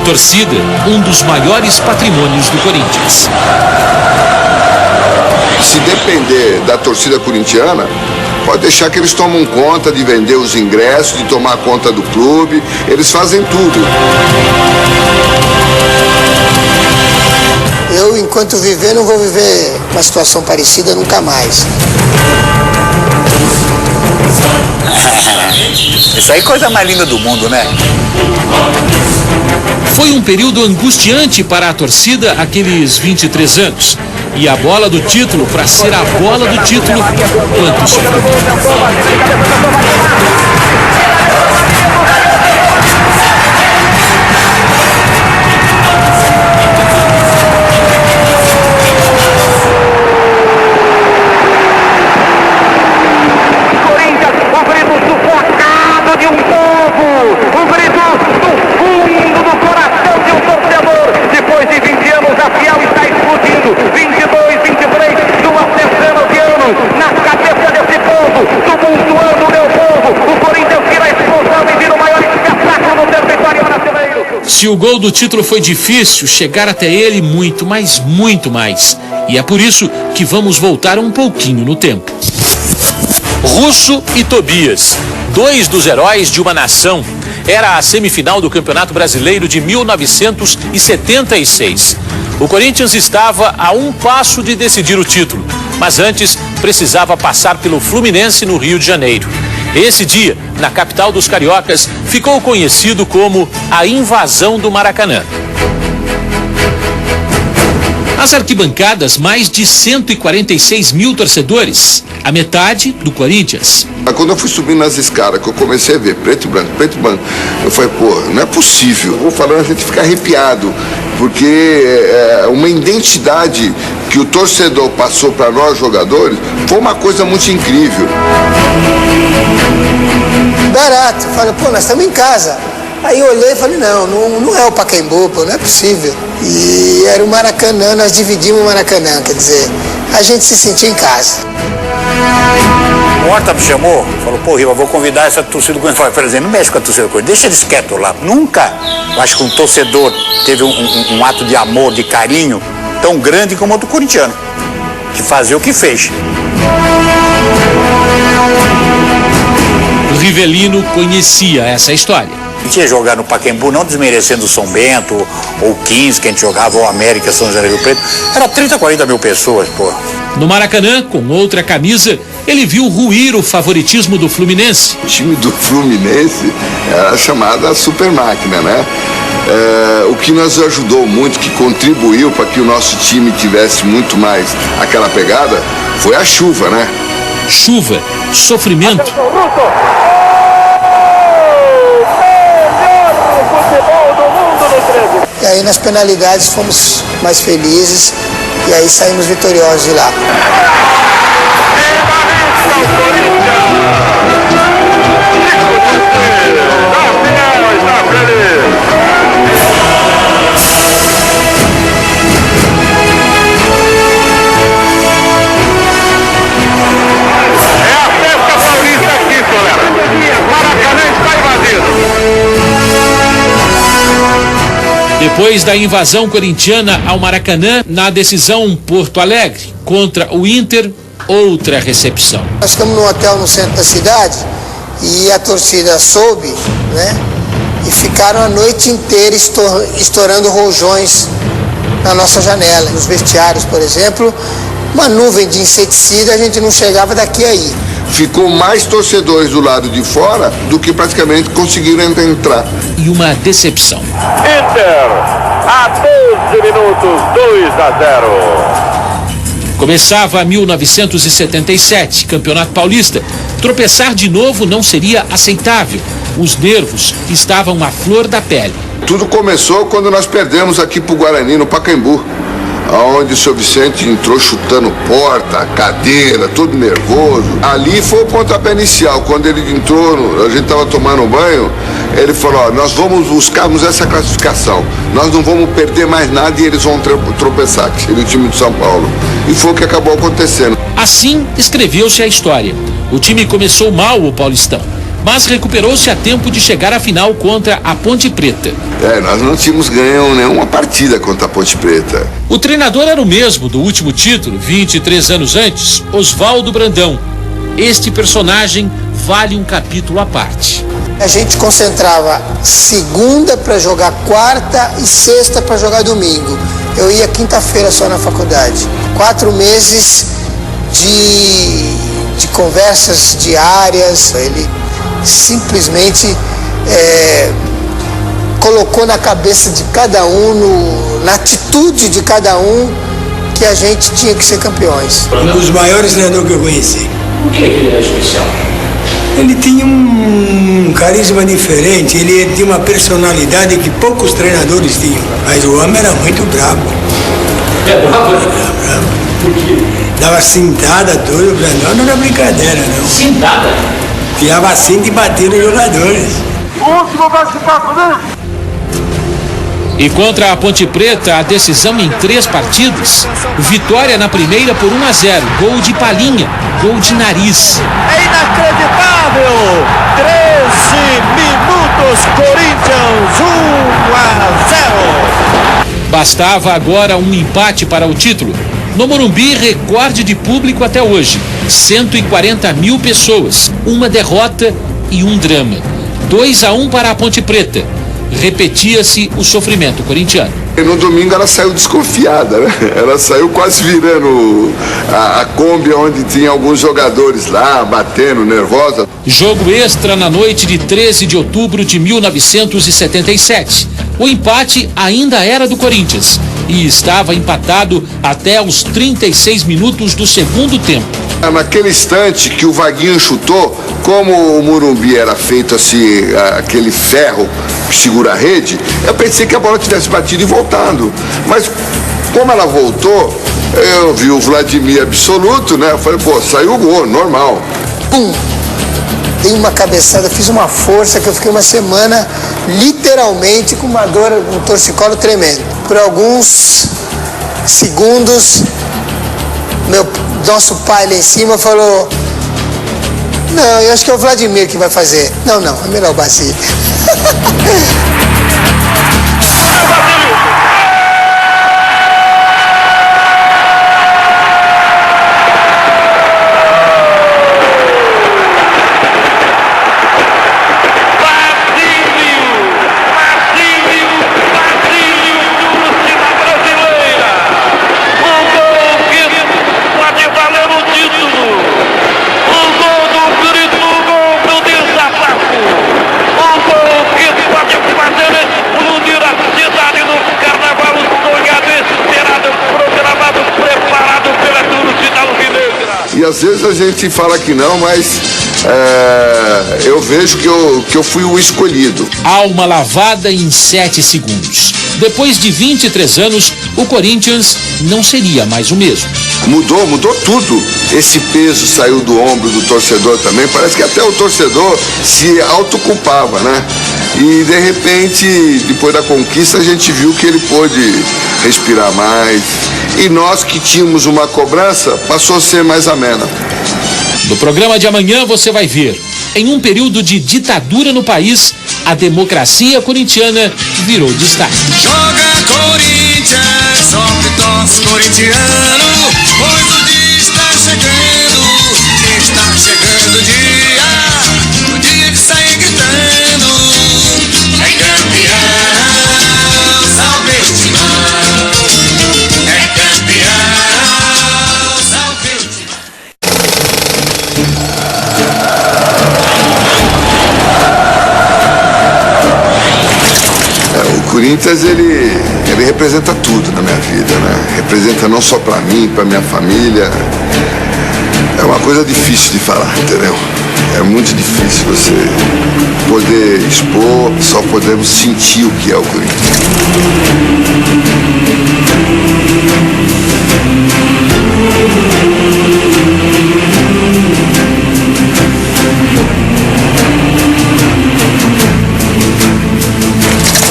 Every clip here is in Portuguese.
torcida, um dos maiores patrimônios do Corinthians. Se depender da torcida corintiana, pode deixar que eles tomam conta de vender os ingressos, de tomar conta do clube. Eles fazem tudo. Eu, enquanto viver, não vou viver uma situação parecida nunca mais. Isso aí é coisa mais linda do mundo, né? Foi um período angustiante para a torcida aqueles 23 anos. E a bola do título, para ser a bola do título, quanto sofrimento. Se o gol do título foi difícil, chegar até ele muito, mas muito mais. E é por isso que vamos voltar um pouquinho no tempo. Russo e Tobias, dois dos heróis de uma nação. Era a semifinal do Campeonato Brasileiro de 1976. O Corinthians estava a um passo de decidir o título, mas antes precisava passar pelo Fluminense no Rio de Janeiro. Esse dia, na capital dos cariocas, ficou conhecido como a invasão do Maracanã. As arquibancadas, mais de 146 mil torcedores, a metade do Corinthians. Quando eu fui subindo nas escadas, que eu comecei a ver preto e branco, eu falei, pô, não é possível. Eu vou falando, a gente fica arrepiado, porque uma identidade que o torcedor passou para nós, jogadores, foi uma coisa muito incrível. Barato, falei, pô, nós estamos em casa. Aí eu olhei e falei, não é o Pacaembu, pô, não é possível. E era o Maracanã, nós dividimos o Maracanã, quer dizer, a gente se sentia em casa. O Horta me chamou, falou, pô, Riva, vou convidar essa torcida do Corinthians. Falei, não mexe com a torcida do Corinthians, deixa eles quietos lá. Nunca, eu acho que um torcedor teve um ato de amor, de carinho, tão grande como o do corintiano, que fazia o que fez. O Rivelino conhecia essa história. A gente ia jogar no Pacaembu, não desmerecendo o São Bento, ou 15 que a gente jogava, ou América, São José do Rio Preto. Era 30, 40 mil pessoas, pô. No Maracanã, com outra camisa, ele viu ruir o favoritismo do Fluminense. O time do Fluminense era chamada super máquina, né? O que nos ajudou muito, que contribuiu para que o nosso time tivesse muito mais aquela pegada, foi a chuva, né? Chuva, sofrimento. E aí nas penalidades fomos mais felizes e aí saímos vitoriosos de lá. Depois da invasão corintiana ao Maracanã, na decisão Porto Alegre contra o Inter, outra recepção. Nós ficamos num hotel no centro da cidade e a torcida soube, né? E ficaram a noite inteira estourando rojões na nossa janela. Nos vestiários, por exemplo, uma nuvem de inseticida, a gente não chegava daqui a aí. Ficou mais torcedores do lado de fora do que praticamente conseguiram entrar. E uma decepção. Inter, a 12 minutos, 2-0. Começava 1977, Campeonato Paulista. Tropeçar de novo não seria aceitável. Os nervos estavam à flor da pele. Tudo começou quando nós perdemos aqui pro Guarani, no Pacaembu, onde o seu Vicente entrou chutando porta, cadeira, todo nervoso. Ali foi o pontapé inicial. Quando ele entrou, a gente estava tomando um banho, ele falou, ó, nós vamos buscarmos essa classificação. Nós não vamos perder mais nada e eles vão tropeçar, que seria o time de São Paulo. E foi o que acabou acontecendo. Assim escreveu-se a história. O time começou mal o Paulistão. mas recuperou-se a tempo de chegar à final contra a Ponte Preta. Nós não tínhamos ganho nenhuma partida contra a Ponte Preta. O treinador era o mesmo do último título, 23 anos antes, Oswaldo Brandão. Este personagem vale um capítulo à parte. A gente concentrava segunda para jogar quarta e sexta para jogar domingo. Eu ia quinta-feira só na faculdade. 4 meses de conversas diárias. Ele simplesmente colocou na cabeça de cada um, na atitude de cada um, que a gente tinha que ser campeões. Um dos maiores treinadores que eu conheci. O que ele era especial? Ele tinha um carisma diferente, ele tinha uma personalidade que poucos treinadores tinham. Mas o homem era muito bravo. É bravo? Era bravo. Por quê? Dava cintada tudo, não era brincadeira, não. Cintada? Tirava cinta e batia nos jogadores. Último vai ficar comigo. E contra a Ponte Preta, a decisão em 3 partidas. Vitória na primeira por 1-0. Gol de Palinha, gol de nariz. É inacreditável! 13 minutos, Corinthians 1-0. Bastava agora um empate para o título. No Morumbi, recorde de público até hoje. 140 mil pessoas, uma derrota e um drama. 2-1 para a Ponte Preta. Repetia-se o sofrimento corintiano. E no domingo ela saiu desconfiada, né? Ela saiu quase virando a Kombi, onde tinha alguns jogadores lá, batendo, nervosa. Jogo extra na noite de 13 de outubro de 1977. O empate ainda era do Corinthians e estava empatado até os 36 minutos do segundo tempo. Naquele instante que o Vaguinho chutou, como o Morumbi era feito assim, aquele ferro que segura a rede, eu pensei que a bola tivesse batido e voltado. Mas como ela voltou, eu vi o Vladimir absoluto, né? Eu falei, pô, saiu o gol, normal. Pum! Dei uma cabeçada, fiz uma força que eu fiquei uma semana literalmente com uma dor, um torcicolo tremendo. Por alguns segundos, nosso pai lá em cima falou: não, eu acho que é o Vladimir que vai fazer. Não, é melhor o Basílio. E às vezes a gente fala que não, mas eu vejo que eu fui o escolhido. Alma lavada em 7 segundos. Depois de 23 anos, o Corinthians não seria mais o mesmo. Mudou tudo. Esse peso saiu do ombro do torcedor também. Parece que até o torcedor se autoculpava, né? E de repente, depois da conquista, a gente viu que ele pôde respirar mais. E nós que tínhamos uma cobrança, passou a ser mais amena. No programa de amanhã você vai ver. Em um período de ditadura no país, a democracia corintiana virou destaque. Joga Corinthians, sofre torce corintiano, pois o dia está chegando o dia de sair gritando, é campeão, salve o timão, é campeão, salve o timão. O Corinthians, ele representa tudo na minha vida, né? Representa não só pra mim, pra minha família. É uma coisa difícil de falar, entendeu? É muito difícil você poder expor, só podemos sentir o que é o Corinthians.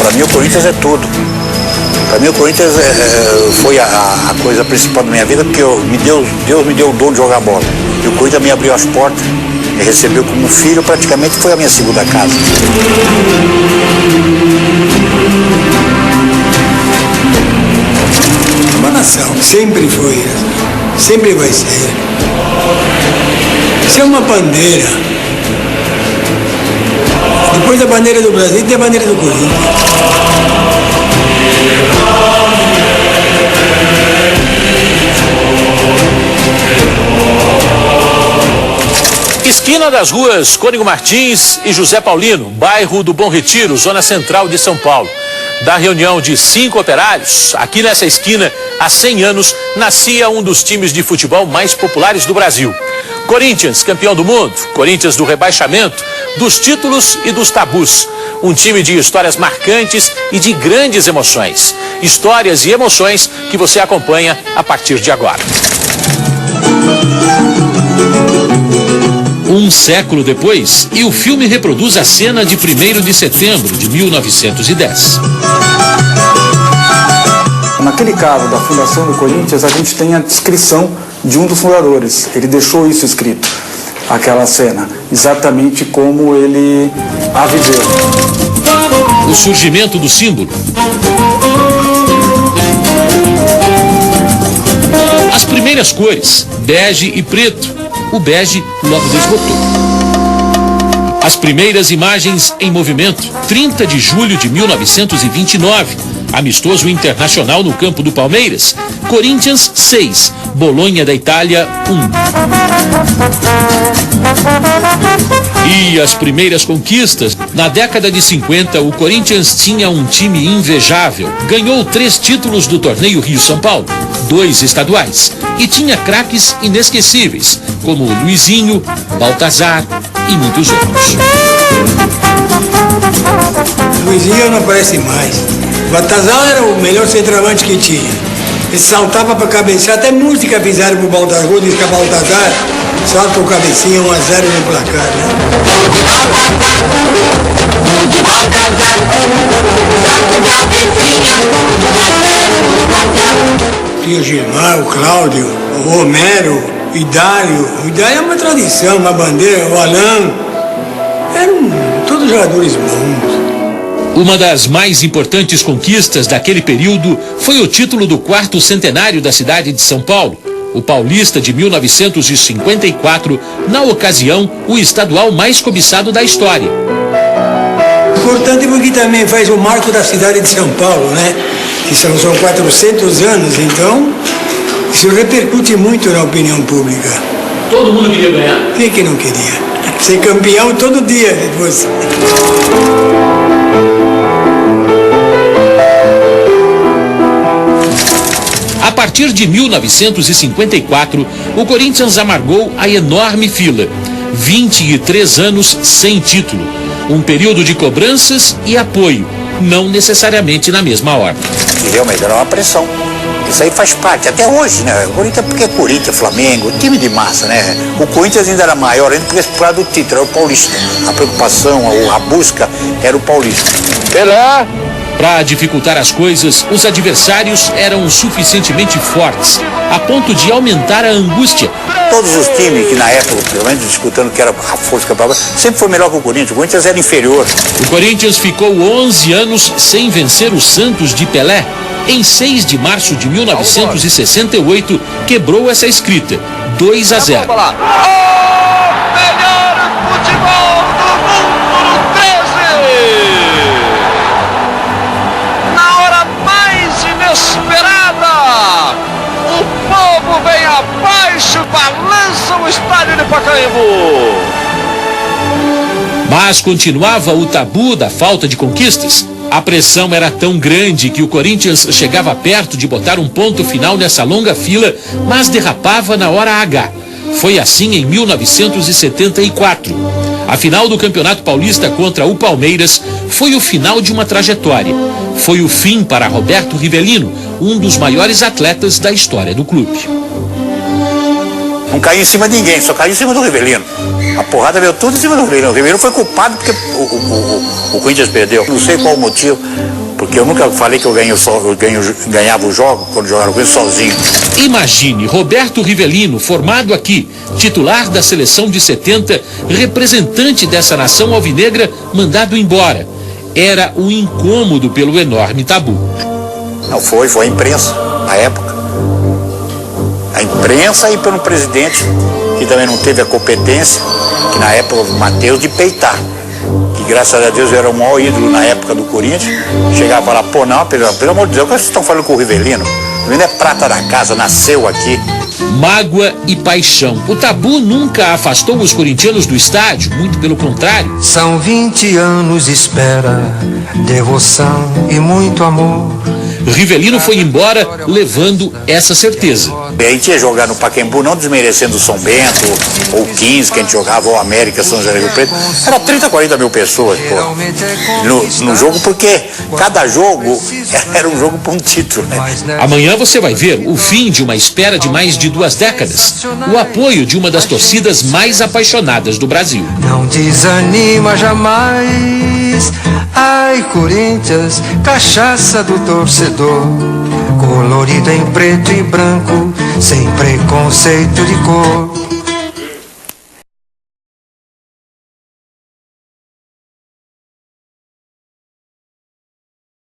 Para mim o Corinthians é tudo. Para mim o Corinthians foi a coisa principal da minha vida, porque Deus me deu o dom de jogar bola. E o Corinthians me abriu as portas Me recebeu como filho, praticamente foi a minha segunda casa. Uma nação, sempre foi, sempre vai ser. Isso é uma bandeira. Depois da bandeira do Brasil tem a bandeira do Corinthians. Esquina das ruas Cônigo Martins e José Paulino, bairro do Bom Retiro, zona central de São Paulo. Da reunião de 5 operários, aqui nessa esquina, há 100 anos, nascia um dos times de futebol mais populares do Brasil. Corinthians, campeão do mundo, Corinthians do rebaixamento, dos títulos e dos tabus. Um time de histórias marcantes e de grandes emoções. Histórias e emoções que você acompanha a partir de agora. Um século depois, e o filme reproduz a cena de 1º de setembro de 1910. Naquele caso da fundação do Corinthians, a gente tem a descrição de um dos fundadores. Ele deixou isso escrito, aquela cena, exatamente como ele a viveu. O surgimento do símbolo. As primeiras cores, bege e preto. O bege logo desbotou. As primeiras imagens em movimento, 30 de julho de 1929, amistoso internacional no campo do Palmeiras, Corinthians 6, Bolonha da Itália 1. E as primeiras conquistas, na década de 50, o Corinthians tinha um time invejável, ganhou 3 títulos do torneio Rio-São Paulo, 2 estaduais, e tinha craques inesquecíveis, como Luizinho, Baltazar e muitos outros. Luizinho não aparece mais. Baltazar era o melhor centroavante que tinha. Ele saltava para cabecear, até música fizeram pro Baltazar, diz que a Baltazar salta o cabecinha 1-0 no placar, né? Tinha o Gilmar, o Cláudio, o Romero, o Idário. O Idário é uma tradição, uma bandeira, o Alain. Eram todos jogadores bons. Uma das mais importantes conquistas daquele período foi o título do 4º centenário da cidade de São Paulo, o Paulista de 1954, na ocasião, o estadual mais cobiçado da história. Importante porque também faz o marco da cidade de São Paulo, né? Que são 400 anos, então isso repercute muito na opinião pública. Todo mundo queria ganhar? Quem que não queria? Ser campeão todo dia depois. A partir de 1954, o Corinthians amargou a enorme fila. 23 anos sem título. Um período de cobranças e apoio, não necessariamente na mesma ordem. E realmente era uma pressão. Isso aí faz parte, até hoje, né? O Corinthians porque é Corinthians, Flamengo, time de massa, né? O Corinthians ainda era maior ainda porque por causa do título, era o Paulista. A preocupação, a busca era o Paulista. Pelé! Para dificultar as coisas, os adversários eram suficientemente fortes, a ponto de aumentar a angústia. Todos os times que na época, pelo menos disputando que era a força capaz, sempre foi melhor que o Corinthians. O Corinthians era inferior. O Corinthians ficou 11 anos sem vencer o Santos de Pelé. Em 6 de março de 1968, quebrou essa escrita, 2-0. Balança o estádio de Pacaembu. Mas continuava o tabu da falta de conquistas. A pressão era tão grande que o Corinthians chegava perto de botar um ponto final nessa longa fila, mas derrapava na hora H. Foi assim em 1974. A final do Campeonato Paulista contra o Palmeiras foi o final de uma trajetória. Foi o fim para Roberto Rivelino, um dos maiores atletas da história do clube. Não caiu em cima de ninguém, só caiu em cima do Rivelino. A porrada veio tudo em cima do Rivelino. O Rivelino foi culpado porque o Corinthians perdeu. Não sei qual o motivo, Porque eu nunca falei que eu ganhava o jogo quando jogava com ele sozinho. Imagine Roberto Rivelino, formado aqui, titular da seleção de 70, representante dessa nação alvinegra, mandado embora. Era um incômodo pelo enorme tabu. Não foi a imprensa, na época. A imprensa e pelo presidente, que também não teve a competência, que na época o Matheus, de peitar. Que graças a Deus eu era o maior ídolo na época do Corinthians. Chegava e falava, pô, não, pelo amor de Deus, o que vocês estão falando com o Rivelino? O Rivelino é prata da casa, nasceu aqui. Mágoa e paixão. O tabu nunca afastou os corintianos do estádio, muito pelo contrário. São 20 anos de espera, devoção e muito amor. Rivelino foi embora levando essa certeza. A gente ia jogar no Pacaembu, não desmerecendo o São Bento, ou 15 que a gente jogava, ou América, São José do Rio Preto. Era 30, 40 mil pessoas, pô, no jogo, porque cada jogo era um jogo para um título, né? Amanhã você vai ver o fim de uma espera de mais de 2 décadas. O apoio de uma das torcidas mais apaixonadas do Brasil. Não desanima jamais. Ai, Corinthians, cachaça do torcedor, colorido em preto e branco, sem preconceito de cor.